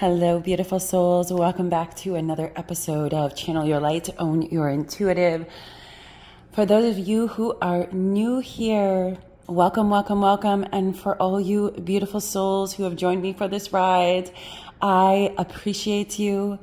Hello, beautiful souls. Welcome back to another episode of Channel Your Light, Own Your Intuitive. For those of you who are new here, welcome, welcome, welcome. And for all you beautiful souls who have joined me for this ride, I appreciate you.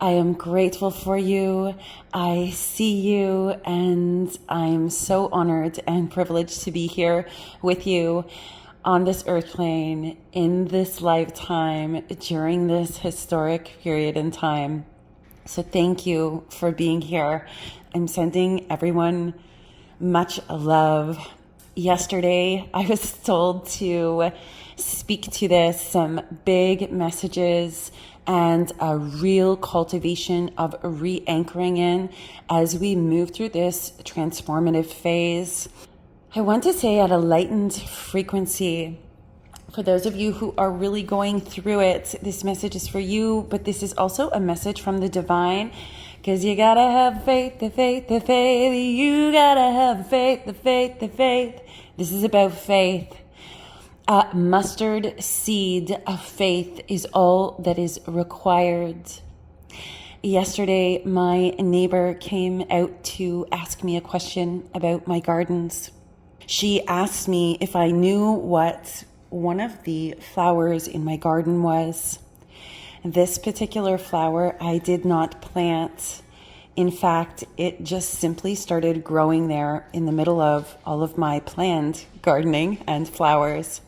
I am grateful for you. I see you, and I'm so honored and privileged to be here with you on this earth plane, in this lifetime, during this historic period in time. So thank you for being here. I'm sending everyone much love. Yesterday, I was told to speak to this, some big messages and a real cultivation of re-anchoring in as we move through this transformative phase. I want to say at a lightened frequency, for those of you who are really going through it, this message is for you, but this is also a message from the divine, because you gotta have faith, the faith, the faith. You gotta have faith, the faith, the faith. This is about faith. A mustard seed of faith is all that is required. Yesterday, my neighbor came out to ask me a question about my gardens. She asked me if I knew what one of the flowers in my garden was. This particular flower I did not plant. In fact, it just simply started growing there in the middle of all of my planned gardening and flowers.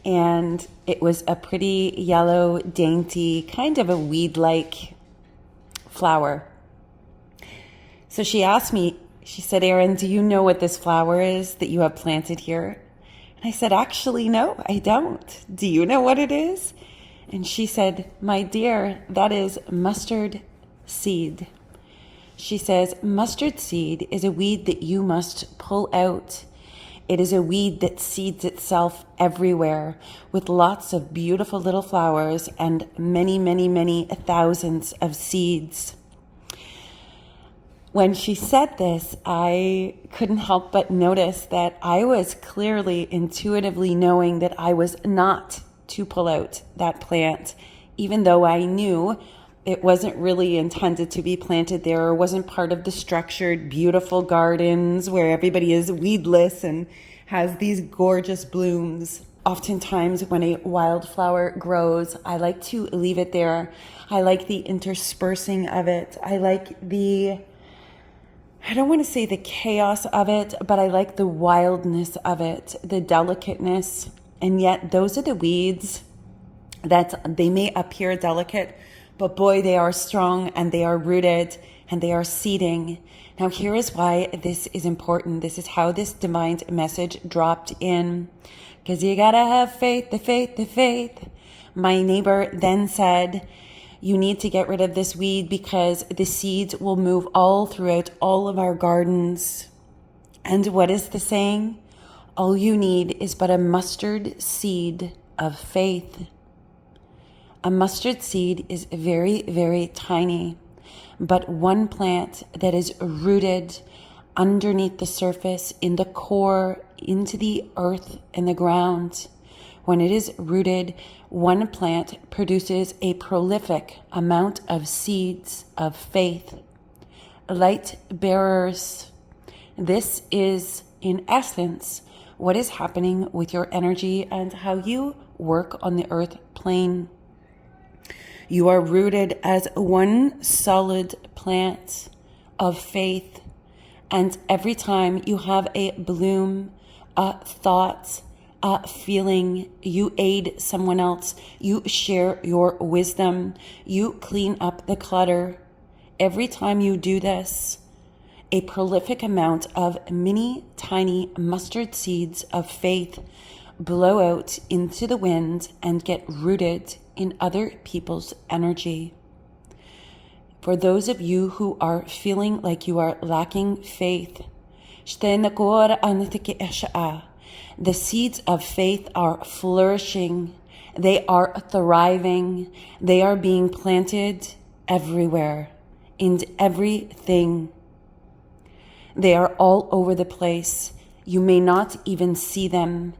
And it was a pretty yellow, dainty, kind of a weed-like flower. So she asked me, she said, "Erin, do you know what this flower is that you have planted here?" And I said, "Actually, no, I don't. Do you know what it is?" And she said, "My dear, that is mustard seed." She says, "Mustard seed is a weed that you must pull out. It is a weed that seeds itself everywhere with lots of beautiful little flowers and many, many, many thousands of seeds." When she said this, I couldn't help but notice that I was clearly intuitively knowing that I was not to pull out that plant, even though I knew it wasn't really intended to be planted there, or wasn't part of the structured, beautiful gardens where everybody is weedless and has these gorgeous blooms. Oftentimes when a wildflower grows, I like to leave it there. I like the interspersing of it. I like I don't want to say the chaos of it, but I like the wildness of it, the delicateness. And yet those are the weeds that they may appear delicate, but boy, they are strong and they are rooted and they are seeding. Now, here is why this is important. This is how this divine message dropped in. Because you gotta have faith, the faith, the faith. My neighbor then said, "You need to get rid of this weed because the seeds will move all throughout all of our gardens." And what is the saying? All you need is but a mustard seed of faith. A mustard seed is very, very tiny, but one plant that is rooted underneath the surface, in the core, into the earth and the ground. When it is rooted, one plant produces a prolific amount of seeds of faith, light bearers. This is, in essence, what is happening with your energy and how you work on the earth plane. You are rooted as one solid plant of faith, and every time you have a bloom, a thought, feeling, you aid someone else, you share your wisdom, you clean up the clutter. Every time you do this, a prolific amount of mini, tiny mustard seeds of faith blow out into the wind and get rooted in other people's energy. For those of you who are feeling like you are lacking faith, the seeds of faith are flourishing. They are thriving. They are being planted everywhere, in everything. They are all over the place. You may not even see them.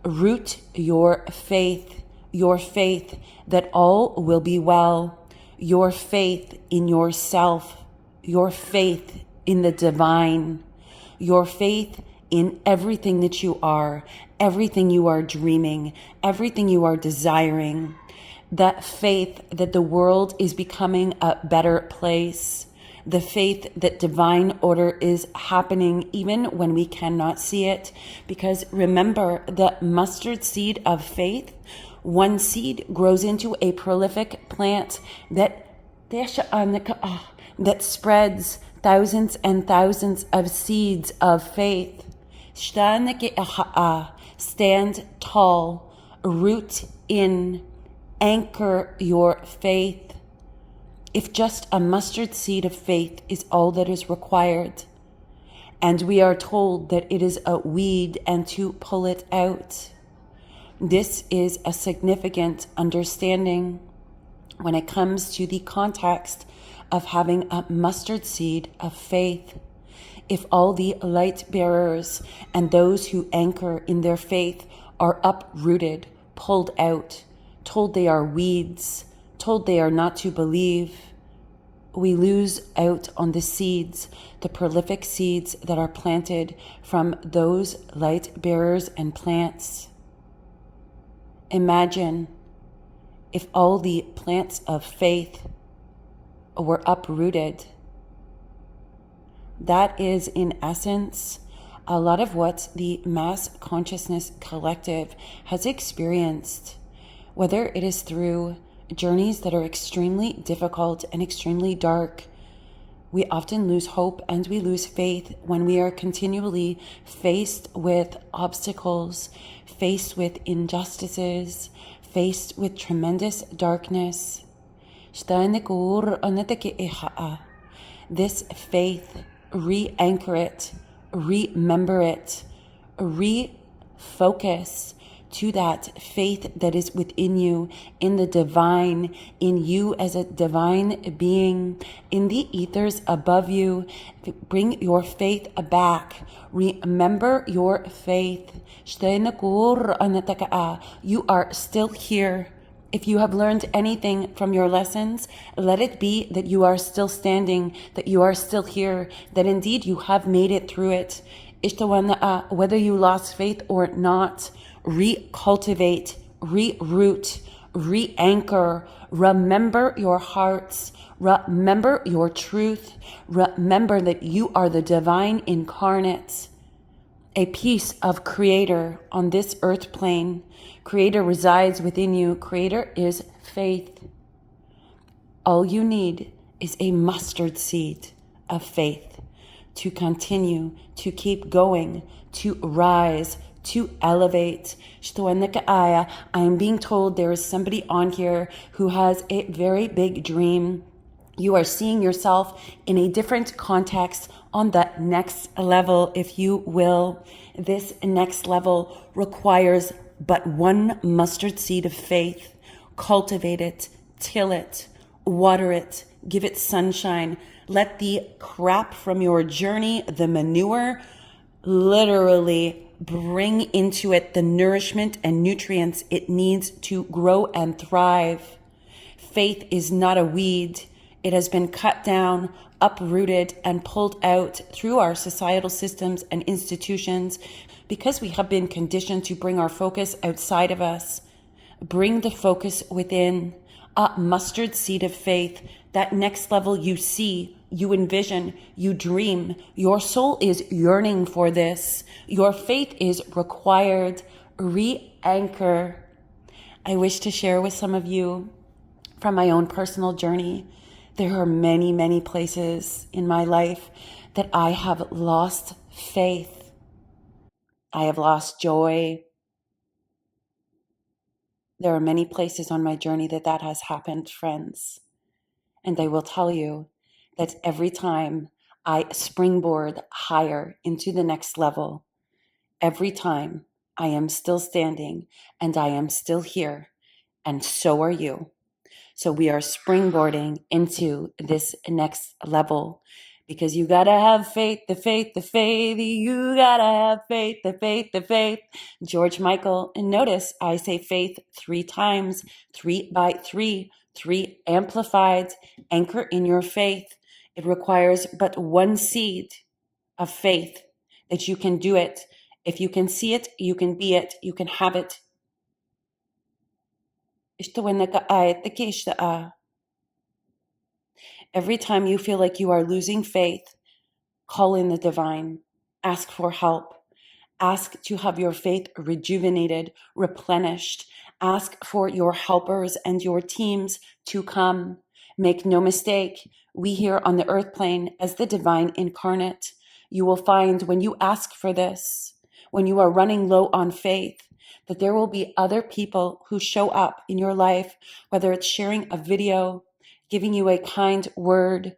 Root your faith. your faith that all will be well, your faith in yourself, your faith in the divine, your faith in everything that you are, everything you are dreaming, everything you are desiring, that faith that the world is becoming a better place, the faith that divine order is happening even when we cannot see it. Because remember, the mustard seed of faith, one seed grows into a prolific plant that spreads thousands and thousands of seeds of faith. Stand tall, root in, anchor your faith. If just a mustard seed of faith is all that is required, and we are told that it is a weed and to pull it out, this is a significant understanding when it comes to the context of having a mustard seed of faith. If all the light bearers and those who anchor in their faith are uprooted, pulled out, told they are weeds, told they are not to believe, we lose out on the seeds, the prolific seeds that are planted from those light bearers and plants. Imagine if all the plants of faith were uprooted. That is, in essence, a lot of what the mass consciousness collective has experienced, whether it is through journeys that are extremely difficult and extremely dark. We often lose hope and we lose faith when we are continually faced with obstacles, faced with injustices, faced with tremendous darkness. This faith, re-anchor it, remember it, refocus to that faith that is within you, in the divine, in you as a divine being, in the ethers above you. Bring your faith back. Remember your faith. You are still here. If you have learned anything from your lessons, let it be that you are still standing, that you are still here, that indeed you have made it through it. Whether you lost faith or not, recultivate, reroot, re-anchor. Remember your hearts. Remember your truth. Remember that you are the divine incarnate, a piece of Creator on this earth plane. Creator resides within you. Creator is faith. All you need is a mustard seed of faith to continue, to keep going, to rise, to elevate. I am being told there is somebody on here who has a very big dream. You are seeing yourself in a different context on the next level, if you will. This next level requires but one mustard seed of faith. Cultivate it, till it, water it, give it sunshine. Let the crap from your journey, the manure, literally bring into it the nourishment and nutrients it needs to grow and thrive. Faith is not a weed. It has been cut down, uprooted, and pulled out through our societal systems and institutions because we have been conditioned to bring our focus outside of us. Bring the focus within. A mustard seed of faith. That next level you see, you envision, you dream. Your soul is yearning for this. Your faith is required. Re-anchor. I wish to share with some of you from my own personal journey. There are many, many places in my life that I have lost faith. I have lost joy. There are many places on my journey that has happened, friends. And I will tell you that every time I springboard higher into the next level, every time I am still standing and I am still here, and so are you. So we are springboarding into this next level. Because you gotta have faith, the faith, the faith. You gotta have faith, the faith, the faith. George Michael. And notice I say faith 3 times, 3 by 3, 3 amplified. Anchor in your faith. It requires but one seed of faith that you can do it. If you can see it, you can be it, you can have it. Every time you feel like you are losing faith, call in the divine. Ask for help. Ask to have your faith rejuvenated, replenished. Ask for your helpers and your teams to come. Make no mistake, we here on the earth plane as the divine incarnate, you will find when you ask for this, when you are running low on faith, that there will be other people who show up in your life, whether it's sharing a video, giving you a kind word,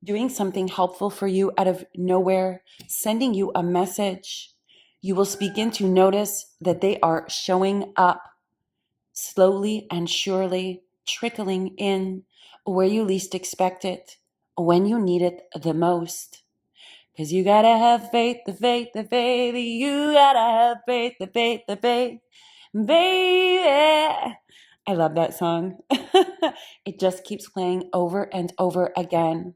doing something helpful for you out of nowhere, sending you a message. You will begin to notice that they are showing up slowly and surely, trickling in where you least expect it, when you need it the most. Because you gotta have faith, the faith, the faith. You gotta have faith, the faith, the faith. Baby. I love that song. It just keeps playing over and over again.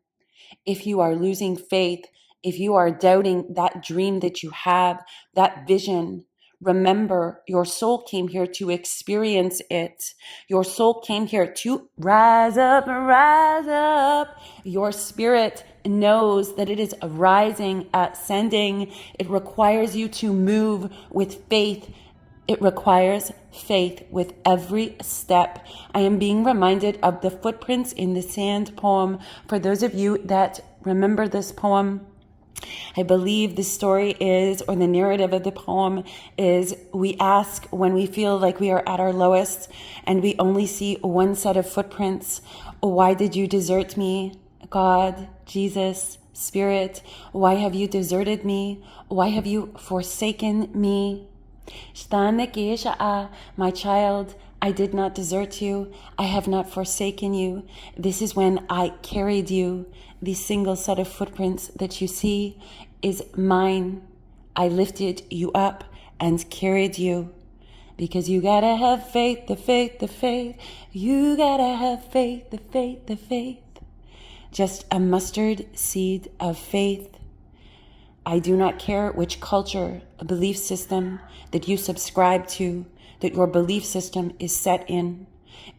If you are losing faith, if you are doubting that dream that you have, that vision, remember your soul came here to experience it. Your soul came here to rise up, rise up. Your spirit knows that it is rising, ascending. It requires you to move with faith. It requires faith with every step. I am being reminded of the Footprints in the Sand poem. For those of you that remember this poem, I believe the story is, or the narrative of the poem is, we ask when we feel like we are at our lowest and we only see one set of footprints, why did you desert me? God, Jesus, Spirit, why have you deserted me? Why have you forsaken me? My child, I did not desert you. I have not forsaken you. This is when I carried you. The single set of footprints that you see is mine. I lifted you up and carried you. Because you gotta have faith, the faith, the faith. You gotta have faith, the faith, the faith. Just a mustard seed of faith. I do not care which culture, belief system that you subscribe to, that your belief system is set in.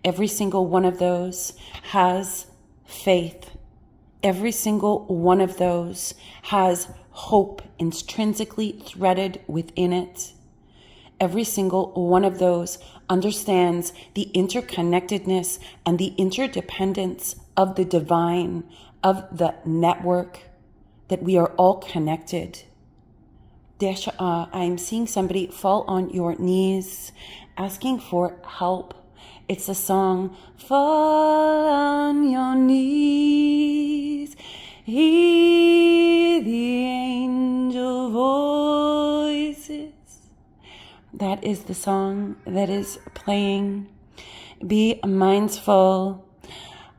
Every single one of those has faith. Every single one of those has hope intrinsically threaded within it. Every single one of those understands the interconnectedness and the interdependence of the divine, of the network, that we are all connected. I'm seeing somebody fall on your knees, asking for help. It's a song, fall on your knees, hear the angel voices. That is the song that is playing. Be mindful,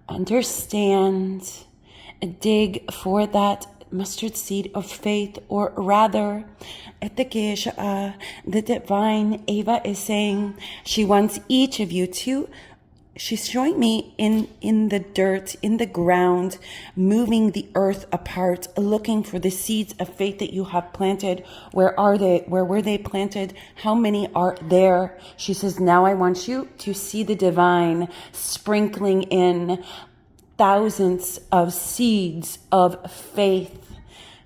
understand, dig for that mustard seed of faith, or rather, the divine Ava is saying she wants each of you to, she's showing me in the dirt, in the ground, moving the earth apart, looking for the seeds of faith that you have planted. Where are they? Where were they planted? How many are there? She says, now I want you to see the divine sprinkling in thousands of seeds of faith,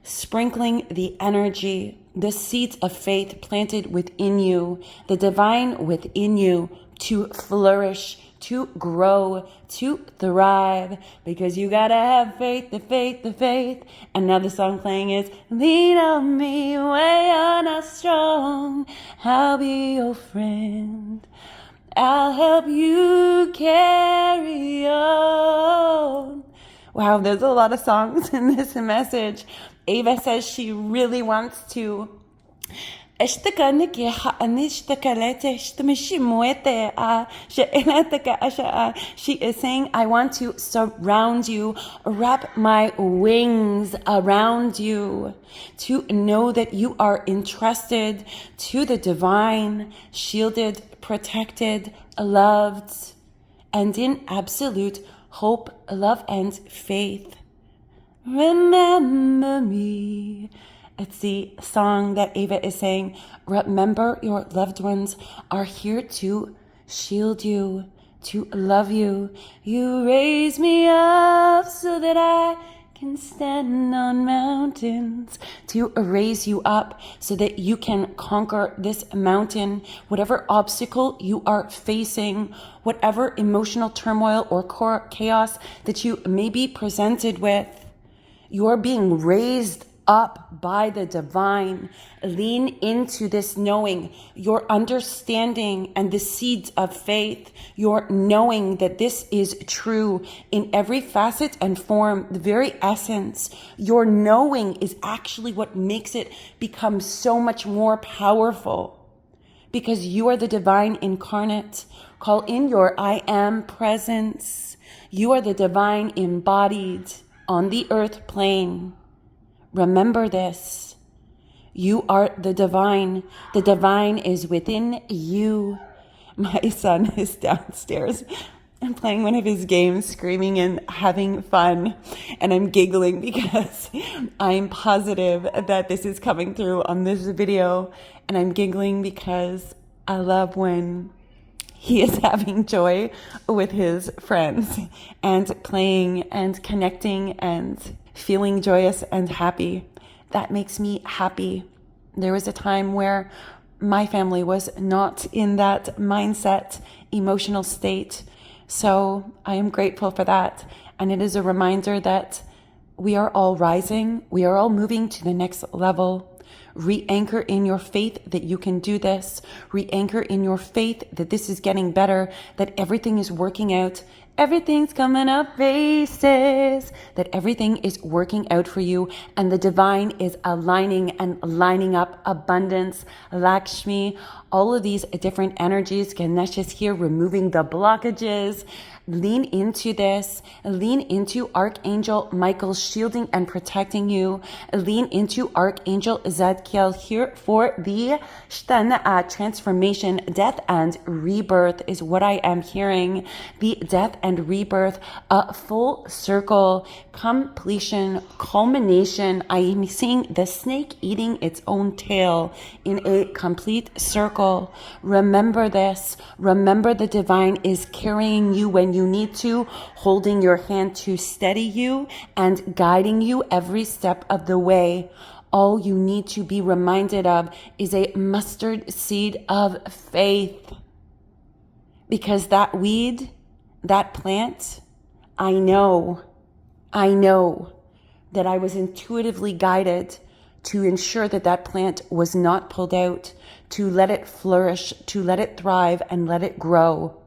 sprinkling the energy, the seeds of faith planted within you, the divine within you, to flourish, to grow, to thrive, because you gotta have faith, the faith, the faith. And now the song playing is, lean on me when you're not strong, I'll be your friend, I'll help you carry on. Wow, there's a lot of songs in this message. Ava says she really wants to اشتكنك اشتكالete shtamishimoete sheelataka asha. She is saying, I want to surround you, wrap my wings around you, to know that you are entrusted to the divine, shielded, protected, loved, and in absolute hope, love, and faith. Remember me. It's the song that Ava is saying. Remember, your loved ones are here to shield you, to love you. You raise me up so that I can stand on mountains, to raise you up so that you can conquer this mountain, whatever obstacle you are facing, whatever emotional turmoil or chaos that you may be presented with. You're being raised up by the divine. Lean into this knowing, your understanding, and the seeds of faith, your knowing that this is true in every facet and form, the very essence. Your knowing is actually what makes it become so much more powerful, because you are the divine incarnate. Call in your I am presence. You are the divine embodied on the earth plane. Remember this. You are the divine. The divine is within you. My son is downstairs and playing one of his games, screaming and having fun. And I'm giggling because I'm positive that this is coming through on this video. And I'm giggling because I love when he is having joy with his friends and playing and connecting and feeling joyous and happy. That makes me happy. There was a time where my family was not in that mindset, emotional state. So I am grateful for that. And it is a reminder that we are all rising. We are all moving to the next level. Re-anchor in your faith that you can do this. Re-anchor in your faith that this is getting better, that everything is working out. Everything's coming up faces, that everything is working out for you, and the divine is aligning and lining up abundance, Lakshmi, all of these different energies. Ganesh is here removing the blockages. Lean into this. Lean into Archangel Michael shielding and protecting you. Lean into Archangel Zadkiel here for the transformation. Death and rebirth is what I am hearing. The death and rebirth, a full circle, completion, culmination. I am seeing the snake eating its own tail in a complete circle. Remember this. Remember the divine is carrying you when you need to, holding your hand to steady you and guiding you every step of the way. All you need to be reminded of is a mustard seed of faith. Because that weed, that plant, I know that I was intuitively guided to ensure that that plant was not pulled out, to let it flourish, to let it thrive, and let it grow.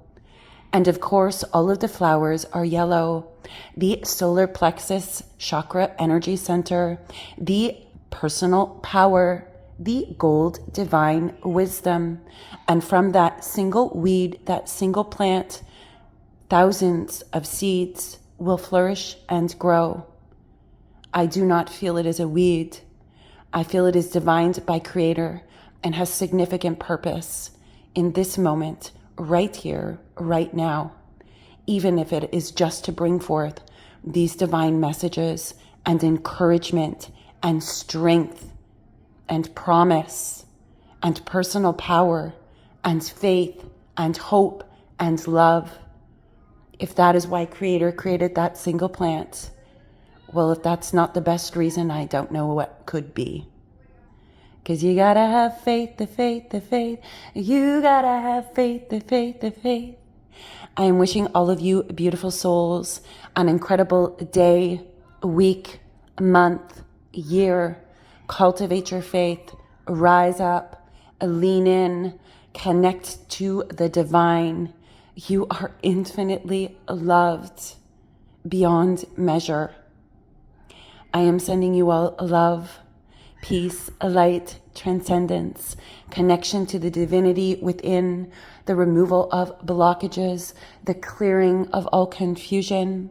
And of course, all of the flowers are yellow. The solar plexus chakra energy center, the personal power, the gold divine wisdom. And from that single weed, that single plant, thousands of seeds will flourish and grow. I do not feel it as a weed. I feel it is divined by Creator and has significant purpose in this moment, right here, right now, even if it is just to bring forth these divine messages and encouragement and strength and promise and personal power and faith and hope and love. If that is why Creator created that single plant, well, if that's not the best reason, I don't know what could be. Because you gotta have faith, the faith, the faith. You gotta have faith, the faith, the faith. I am wishing all of you beautiful souls an incredible day, week, month, year. Cultivate your faith, rise up, lean in, connect to the divine. You are infinitely loved beyond measure. I am sending you all love, peace, light, transcendence, connection to the divinity within, the removal of blockages, the clearing of all confusion,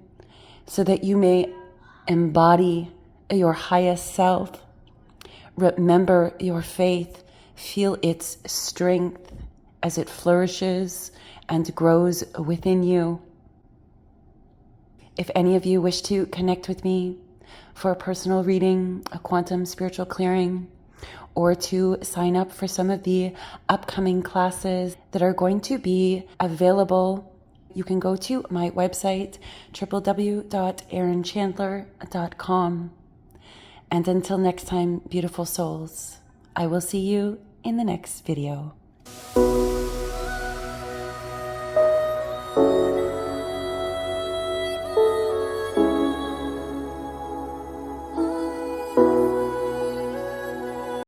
so that you may embody your highest self. Remember your faith, feel its strength as it flourishes and grows within you. If any of you wish to connect with me for a personal reading, a quantum spiritual clearing, or to sign up for some of the upcoming classes that are going to be available, you can go to my website, www.erinchandler.com. And until next time, beautiful souls, I will see you in the next video.